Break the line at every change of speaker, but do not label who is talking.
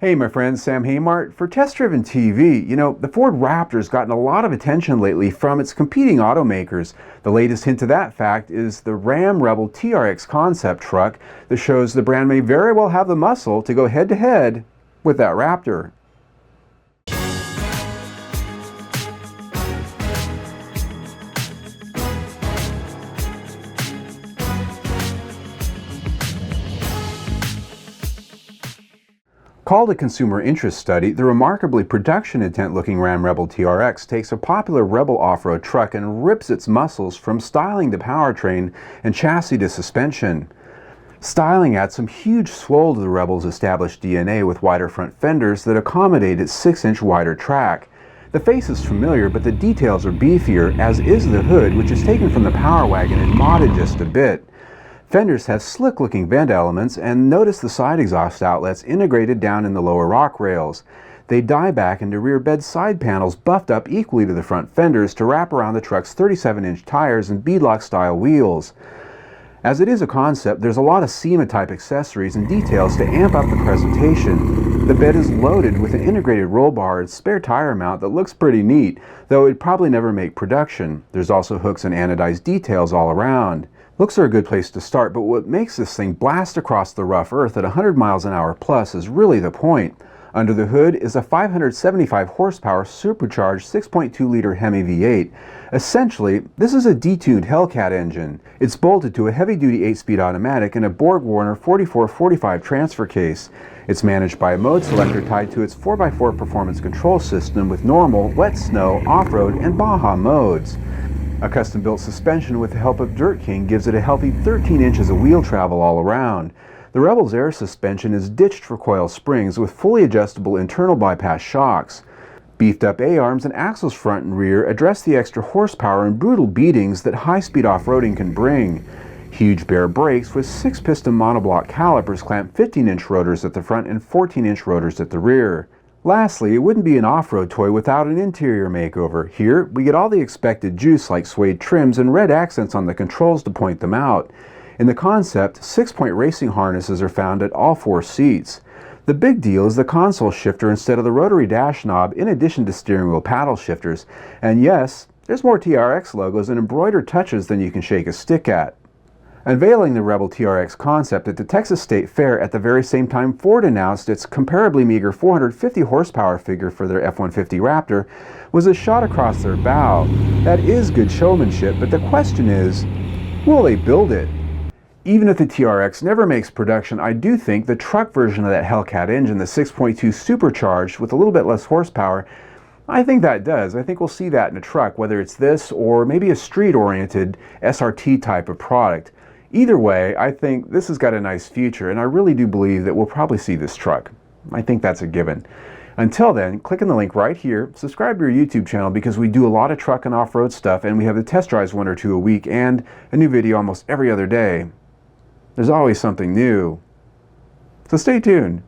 Hey my friends, Sam Haymart for Test Driven TV. You know, the Ford Raptor's gotten a lot of attention lately from its competing automakers. The latest hint to that fact is the RAM Rebel TRX Concept truck that shows the brand may very well have the muscle to go head to head with that Raptor. Called a consumer interest study, the remarkably production intent looking RAM Rebel TRX takes a popular Rebel off-road truck and rips its muscles from styling to powertrain and chassis to suspension. Styling adds some huge swole to the Rebel's established DNA with wider front fenders that accommodate its 6-inch wider track. The face is familiar, but the details are beefier, as is the hood, which is taken from the Power Wagon and modded just a bit. Fenders have slick-looking vent elements, and notice the side exhaust outlets integrated down in the lower rock rails. They die back into rear bed side panels buffed up equally to the front fenders to wrap around the truck's 37-inch tires and beadlock-style wheels. As it is a concept, there's a lot of SEMA-type accessories and details to amp up the presentation. The bed is loaded with an integrated roll bar and spare tire mount that looks pretty neat, though it'd probably never make production. There's also hooks and anodized details all around. Looks are a good place to start, but what makes this thing blast across the rough earth at 100 miles an hour plus is really the point. Under the hood is a 575 horsepower supercharged 6.2-liter Hemi V8. Essentially, this is a detuned Hellcat engine. It's bolted to a heavy-duty 8-speed automatic and a Borg-Warner 4445 transfer case. It's managed by a mode selector tied to its 4x4 performance control system with normal, wet snow, off-road, and Baja modes. A custom-built suspension with the help of Dirt King gives it a healthy 13 inches of wheel travel all around. The Rebel's air suspension is ditched for coil springs with fully adjustable internal bypass shocks. Beefed up A-arms and axles front and rear address the extra horsepower and brutal beatings that high-speed off-roading can bring. Huge bare brakes with 6-piston monoblock calipers clamp 15-inch rotors at the front and 14-inch rotors at the rear. Lastly, it wouldn't be an off-road toy without an interior makeover. Here, we get all the expected juice like suede trims and red accents on the controls to point them out. In the concept, 6-point racing harnesses are found at all 4 seats. The big deal is the console shifter instead of the rotary dash knob, in addition to steering wheel paddle shifters. And yes, there's more TRX logos and embroidered touches than you can shake a stick at. Unveiling the Rebel TRX concept at the Texas State Fair at the very same time Ford announced its comparably meager 450 horsepower figure for their F-150 Raptor was a shot across their bow. That is good showmanship, but the question is, will they build it? Even if the TRX never makes production, I do think the truck version of that Hellcat engine, the 6.2 supercharged with a little bit less horsepower, I think that does. I think we'll see that in a truck, whether it's this or maybe a street-oriented SRT type of product. Either way, I think this has got a nice future, and I really do believe that we'll probably see this truck. I think that's a given. Until then, click on the link right here, subscribe to our YouTube channel because we do a lot of truck and off-road stuff, and we have the test drives 1 or 2 a week and a new video almost every other day. There's always something new. So stay tuned.